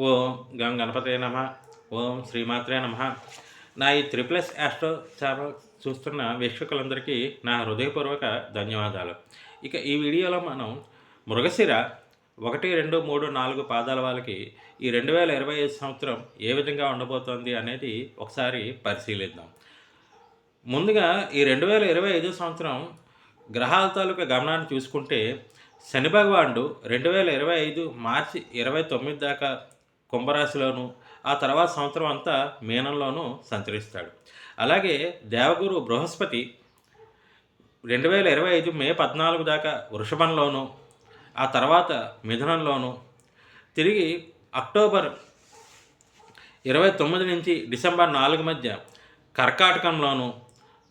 ఓం గం గణపతే నమ. ఓం శ్రీమాత్రే నమ. నా ఈ త్రిప్లస్ యాస్ట్రో ఛానల్ చూస్తున్న వీక్షకులందరికీ నా హృదయపూర్వక ధన్యవాదాలు. ఇక ఈ వీడియోలో మనం మృగశిర 1, 2, 3, 4 పాదాల వాళ్ళకి ఈ 2025 సంవత్సరం ఏ విధంగా ఉండబోతోంది అనేది ఒకసారి పరిశీలిద్దాం. ముందుగా ఈ 2025 సంవత్సరం గ్రహాల తాలూకా గమనాన్ని చూసుకుంటే శని భగవానుడు 2025 మార్చి 29 దాకా కుంభరాశిలోను, ఆ తర్వాత సంవత్సరం అంతా మీనంలోనూ సంచరిస్తాడు. అలాగే దేవగురు బృహస్పతి 2025 మే 14 దాకా వృషభంలోను, ఆ తర్వాత మిథునంలోను, తిరిగి అక్టోబర్ 29 నుంచి డిసెంబర్ 4 మధ్య కర్కాటకంలోను,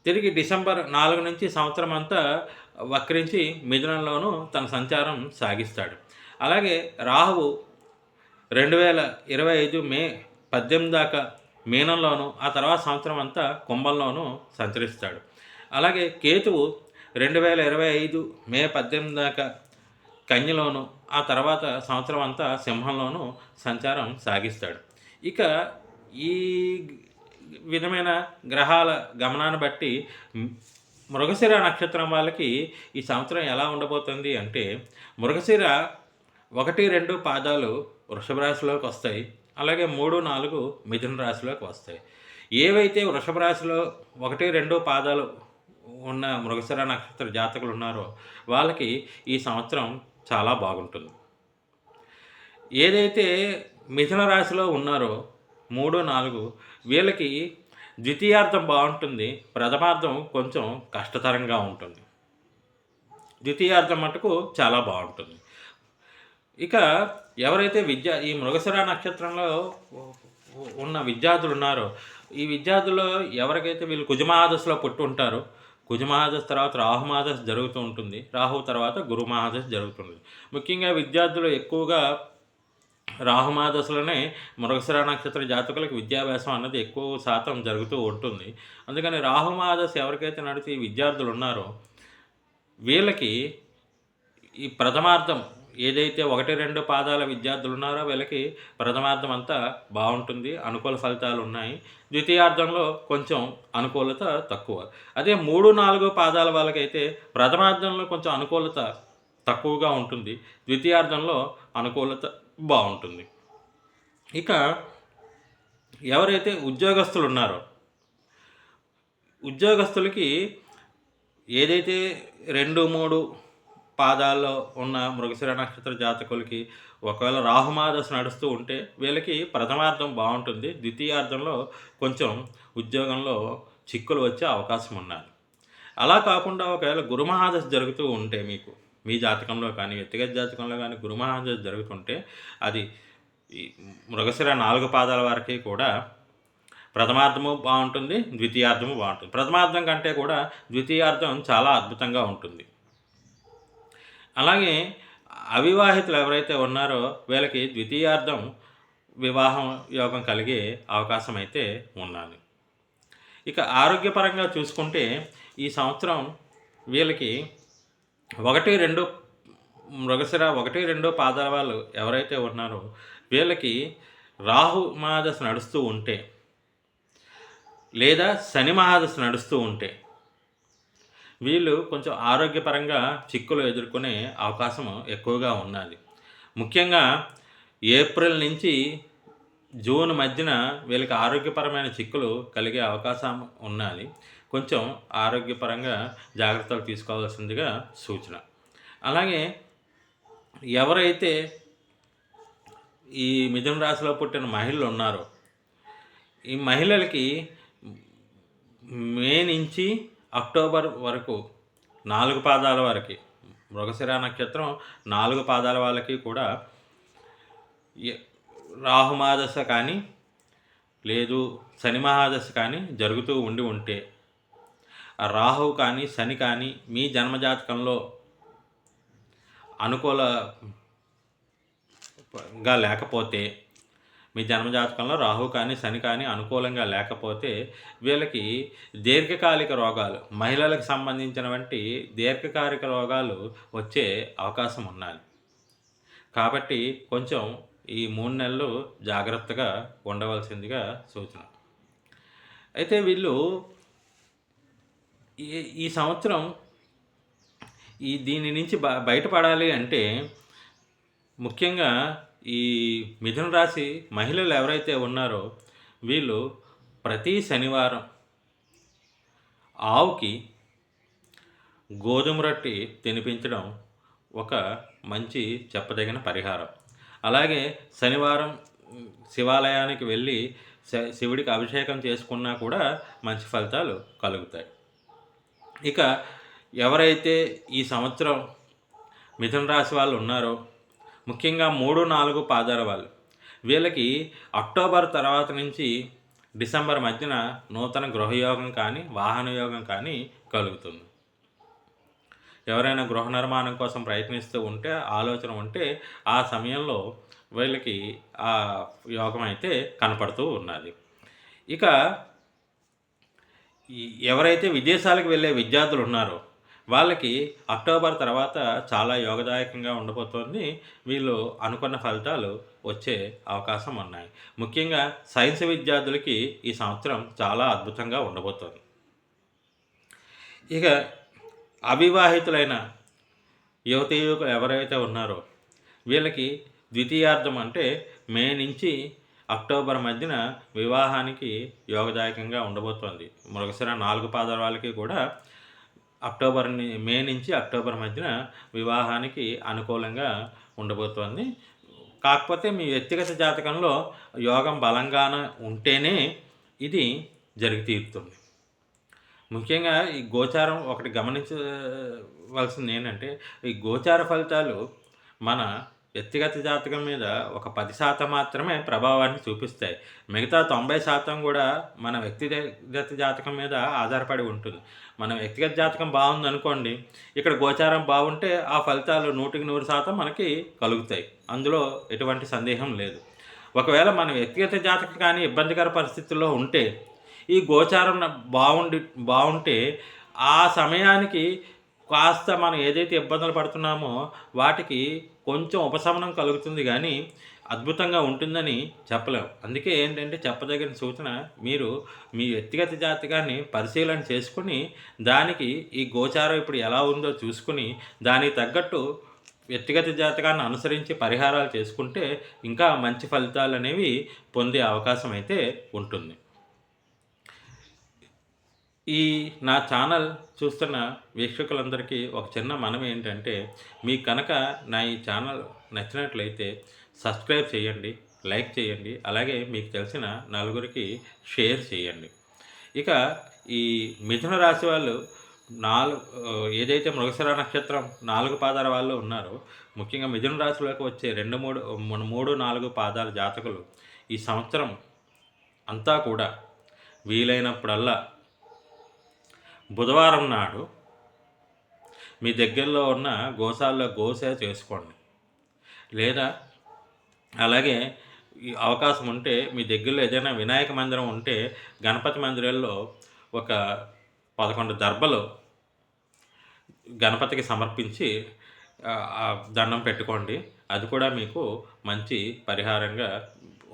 తిరిగి డిసెంబర్ 4 నుంచి సంవత్సరం అంతా వక్రించి మిథునంలోనూ తన సంచారం సాగిస్తాడు. అలాగే రాహువు 2025 మే 18 దాకా మీనంలోను, ఆ తర్వాత సంవత్సరం అంతా కుంభంలోనూ సంచరిస్తాడు. అలాగే కేతువు 2025 మే 18 దాకా కన్యలోను, ఆ తర్వాత సంవత్సరం అంతా సింహంలోనూ సంచారం సాగిస్తాడు. ఇక ఈ విధమైన గ్రహాల గమనాన్ని బట్టి మృగశిర నక్షత్రం వాళ్ళకి ఈ సంవత్సరం ఎలా ఉండబోతుంది అంటే, మృగశిర 1, 2 పాదాలు వృషభ రాశిలోకి వస్తాయి. అలాగే 3, 4 మిథున రాశిలోకి వస్తాయి. ఏవైతే వృషభ రాశిలో 1, 2 పాదాలు ఉన్న మృగశిర నక్షత్ర జాతకులు ఉన్నారో వాళ్ళకి ఈ సంవత్సరం చాలా బాగుంటుంది. ఏదైతే మిథున రాశిలో ఉన్నారో 3, 4 వీళ్ళకి ద్వితీయార్థం బాగుంటుంది, ప్రథమార్థం కొంచెం కష్టతరంగా ఉంటుంది. ద్వితీయార్థం మటుకు చాలా బాగుంటుంది. ఇక ఎవరైతే ఈ మృగశిర నక్షత్రంలో ఉన్న విద్యార్థులు ఉన్నారో, ఈ విద్యార్థుల్లో ఎవరికైతే వీళ్ళు కుజమహాదశలో పుట్టి ఉంటారో, కుజమహాదశ తర్వాత రాహుమహాదశ జరుగుతూ ఉంటుంది, రాహువు తర్వాత గురుమహాదశ జరుగుతుంది. ముఖ్యంగా విద్యార్థులు ఎక్కువగా రాహుమహాదశలోనే మృగశిర నక్షత్ర జాతకులకు విద్యాభ్యాసం అన్నది ఎక్కువ శాతం జరుగుతూ ఉంటుంది. అందుకని రాహుమహాదశ ఎవరికైతే నడిచి ఈ విద్యార్థులు ఉన్నారో వీళ్ళకి ఈ ప్రథమార్థం ఏదైతే 1, 2 పాదాల విద్యార్థులు ఉన్నారో వీళ్ళకి ప్రథమార్థం అంతా బాగుంటుంది, అనుకూల ఫలితాలు ఉన్నాయి. ద్వితీయార్థంలో కొంచెం అనుకూలత తక్కువ. అదే 3, 4 పాదాల వాళ్ళకైతే ప్రథమార్థంలో కొంచెం అనుకూలత తక్కువగా ఉంటుంది, ద్వితీయార్థంలో అనుకూలత బాగుంటుంది. ఇక ఎవరైతే ఉద్యోగస్తులు ఉన్నారో ఉద్యోగస్తులకి ఏదైతే 2, 3 పాదాల్లో ఉన్న మృగశిర నక్షత్ర జాతకులకి ఒకవేళ రాహుమహాదశ నడుస్తూ ఉంటే వీళ్ళకి ప్రథమార్థం బాగుంటుంది, ద్వితీయార్థంలో కొంచెం ఉద్యోగంలో చిక్కులు వచ్చే అవకాశం ఉన్నది. అలా కాకుండా ఒకవేళ గురుమహాదశ జరుగుతూ ఉంటే మీకు మీ జాతకంలో కానీ వ్యక్తిగత జాతకంలో కానీ గురుమహాదశ జరుగుతుంటే అది ఈ మృగశిర 4 పాదాల వారికి కూడా ప్రథమార్థము బాగుంటుంది, ద్వితీయార్థము బాగుంటుంది. ప్రథమార్థం కంటే కూడా ద్వితీయార్థం చాలా అద్భుతంగా ఉంటుంది. అలాగే అవివాహితులు ఎవరైతే ఉన్నారో వీళ్ళకి ద్వితీయార్థం వివాహం యోగం కలిగే అవకాశం అయితే ఉన్నది. ఇక ఆరోగ్యపరంగా చూసుకుంటే ఈ సంవత్సరం వీళ్ళకి 1, 2 మృగశిర 1, 2 పాదాల వాళ్ళు ఎవరైతే ఉన్నారో వీళ్ళకి రాహు మహాదశ నడుస్తూ ఉంటే లేదా శని మహాదశ నడుస్తూ ఉంటే వీళ్ళు కొంచెం ఆరోగ్యపరంగా చిక్కులు ఎదుర్కొనే అవకాశం ఎక్కువగా ఉన్నది. ముఖ్యంగా ఏప్రిల్ నుంచి జూన్ మధ్యన వీళ్ళకి ఆరోగ్యపరమైన చిక్కులు కలిగే అవకాశం ఉన్నది. కొంచెం ఆరోగ్యపరంగా జాగ్రత్తలు తీసుకోవాల్సిందిగా సూచన. అలాగే ఎవరైతే ఈ మిథున రాశిలో పుట్టిన మహిళలు ఉన్నారో ఈ మహిళలకి మే నుంచి అక్టోబర్ వరకు 4 పాదాల వారికి మృగశిర నక్షత్రం 4 పాదాల వాళ్ళకి కూడా రాహుమహాదశ కానీ లేదు శని మహాదశ కానీ జరుగుతూ ఉంటే ఆ రాహువు కానీ శని కానీ మీ జన్మజాతకంలో అనుకూలంగా లేకపోతే, మీ జన్మజాతకంలో రాహు కానీ శని కానీ అనుకూలంగా లేకపోతే వీళ్ళకి దీర్ఘకాలిక రోగాలు, మహిళలకు సంబంధించినటువంటి దీర్ఘకాలిక రోగాలు వచ్చే అవకాశం ఉన్నది. కాబట్టి కొంచెం ఈ 3 నెలలు జాగ్రత్తగా ఉండవలసిందిగా సూచన. అయితే వీళ్ళు ఈ ఈ సంవత్సరం దీని నుంచి బయటపడాలి అంటే ముఖ్యంగా ఈ మిథున రాశి మహిళలు ఎవరైతే ఉన్నారో వీళ్ళు ప్రతి శనివారం ఆవుకి గోధుమ రొట్టి తినిపించడం ఒక మంచి చెప్పదగిన పరిహారం. అలాగే శనివారం శివాలయానికి వెళ్ళి శివుడికి అభిషేకం చేసుకున్నా కూడా మంచి ఫలితాలు కలుగుతాయి. ఇక ఎవరైతే ఈ సంవత్సరం మిథున రాశి వాళ్ళు ఉన్నారో ముఖ్యంగా 3, 4 పాదాల వాళ్ళు వీళ్ళకి అక్టోబర్ తర్వాత నుంచి డిసెంబర్ మధ్యన నూతన గృహయోగం కానీ వాహన యోగం కానీ కలుగుతుంది. ఎవరైనా గృహ నిర్మాణం కోసం ప్రయత్నిస్తూ ఉంటే ఆలోచన ఉంటే ఆ సమయంలో వీళ్ళకి ఆ యోగం అయితే కనపడుతూ ఉన్నది. ఇక ఎవరైతే విదేశాలకు వెళ్ళే విద్యార్థులు ఉన్నారో వాళ్ళకి అక్టోబర్ తర్వాత చాలా యోగదాయకంగా ఉండబోతోంది. వీళ్ళు అనుకున్న ఫలితాలు వచ్చే అవకాశం ఉన్నాయి. ముఖ్యంగా సైన్స్ విద్యార్థులకి ఈ సంవత్సరం చాలా అద్భుతంగా ఉండబోతోంది. ఇక అవివాహితులైన యువతీ యువకులు ఎవరైతే ఉన్నారో వీళ్ళకి ద్వితీయార్థం అంటే మే నుంచి అక్టోబర్ మధ్యన వివాహానికి యోగదాయకంగా ఉండబోతోంది. మృగశిర 4 పాదాల వాళ్ళకి కూడా మే నుంచి అక్టోబర్ మధ్యన వివాహానికి అనుకూలంగా ఉండబోతోంది. కాకపోతే మీ వ్యక్తిగత జాతకంలో యోగం బలంగానే ఉంటేనే ఇది జరిగి తీరుతుంది. ముఖ్యంగా ఈ గోచారం ఒకటి గమనించవలసింది ఏంటంటే ఈ గోచార ఫలితాలు మన వ్యక్తిగత జాతకం మీద ఒక 10% మాత్రమే ప్రభావాన్ని చూపిస్తాయి. మిగతా 90% కూడా మన వ్యక్తిగత జాతకం మీద ఆధారపడి ఉంటుంది. మన వ్యక్తిగత జాతకం బాగుందనుకోండి, ఇక్కడ గోచారం బాగుంటే ఆ ఫలితాలు 100% మనకి కలుగుతాయి. అందులో ఎటువంటి సందేహం లేదు. ఒకవేళ మన వ్యక్తిగత జాతకం కానీ ఇబ్బందికర పరిస్థితుల్లో ఉంటే ఈ గోచారం బాగుంటే ఆ సమయానికి కాస్త మనం ఏదైతే ఇబ్బందులు పడుతున్నామో వాటికి కొంచెం ఉపశమనం కలుగుతుంది కానీ అద్భుతంగా ఉంటుందని చెప్పలేం. అందుకే ఏంటంటే చెప్పదగిన సూచన మీరు మీ వ్యక్తిగత జాతకాన్ని పరిశీలన చేసుకుని దానికి ఈ గోచారం ఇప్పుడు ఎలా ఉందో చూసుకుని దానికి తగ్గట్టు వ్యక్తిగత జాతకాన్ని అనుసరించి పరిహారాలు చేసుకుంటే ఇంకా మంచి ఫలితాలు అనేవి పొందే అవకాశం అయితే ఉంటుంది. ఈ నా ఛానల్ చూస్తున్న వీక్షకులందరికీ ఒక చిన్న మనవి ఏంటంటే మీకు కనుక నా ఈ ఛానల్ నచ్చినట్లయితే సబ్స్క్రైబ్ చేయండి, లైక్ చేయండి, అలాగే మీకు తెలిసిన నలుగురికి షేర్ చేయండి. ఇక ఈ మిథున రాశి వాళ్ళు ఏదైతే మృగశిర నక్షత్రం 4 పాదాల వాళ్ళు ఉన్నారో ముఖ్యంగా మిథున రాశిలోకి వచ్చే 3, 4 పాదాల జాతకులు ఈ సంవత్సరం అంతా కూడా వీలైనప్పుడల్లా బుధవారం నాడు మీ దగ్గరలో ఉన్న గోశాలలో గోసేవ చేసుకోండి. లేదా అలాగే ఈ అవకాశం ఉంటే మీ దగ్గరలో ఏదైనా వినాయక మందిరం ఉంటే గణపతి మందిరాల్లో ఒక 11 దర్బలు గణపతికి సమర్పించి దండం పెట్టుకోండి. అది కూడా మీకు మంచి పరిహారంగా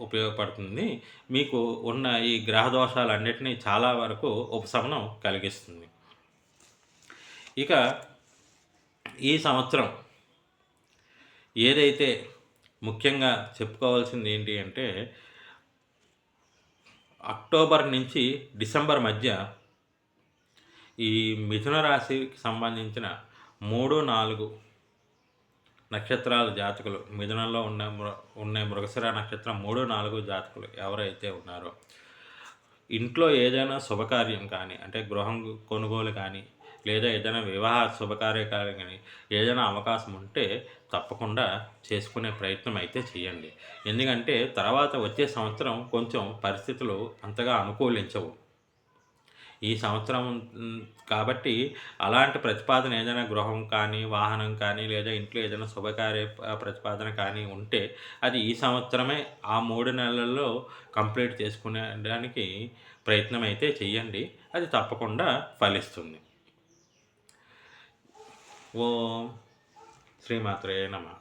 ఉపయోగపడుతుంది. మీకు ఉన్న ఈ గ్రహ దోషాలన్నిటినీ చాలా వరకు ఉపశమనం కలిగిస్తుంది. ఇక ఈ సంవత్సరం ఏదైతే ముఖ్యంగా చెప్పుకోవాల్సింది ఏంటి అంటే అక్టోబర్ నుంచి డిసెంబర్ మధ్య ఈ మిథున రాశికి సంబంధించిన 3, 4 నక్షత్రాల జాతకులు మిథునంలో ఉన్న మృగశిర నక్షత్రం 3, 4 జాతకులు ఎవరైతే ఉన్నారో ఇంట్లో ఏదైనా శుభకార్యం కానీ అంటే గృహం కొనుగోలు కానీ లేదా ఏదైనా వివాహ శుభకార్యకాలు కానీ ఏదైనా అవకాశం ఉంటే తప్పకుండా చేసుకునే ప్రయత్నం అయితే చేయండి. ఎందుకంటే తర్వాత వచ్చే సంవత్సరం కొంచెం పరిస్థితులు అంతగా అనుకూలించవు ఈ సంవత్సరం. కాబట్టి అలాంటి ప్రతిపాదన ఏదైనా గృహం కానీ వాహనం కానీ లేదా ఇంట్లో ఏదైనా శుభకార్య ప్రతిపాదన కానీ ఉంటే అది ఈ సంవత్సరమే ఆ 3 నెలల్లో కంప్లీట్ చేసుకునేడానికి ప్రయత్నం అయితే చేయండి. అది తప్పకుండా ఫలిస్తుంది. ఓం శ్రీమాత్రే నమః.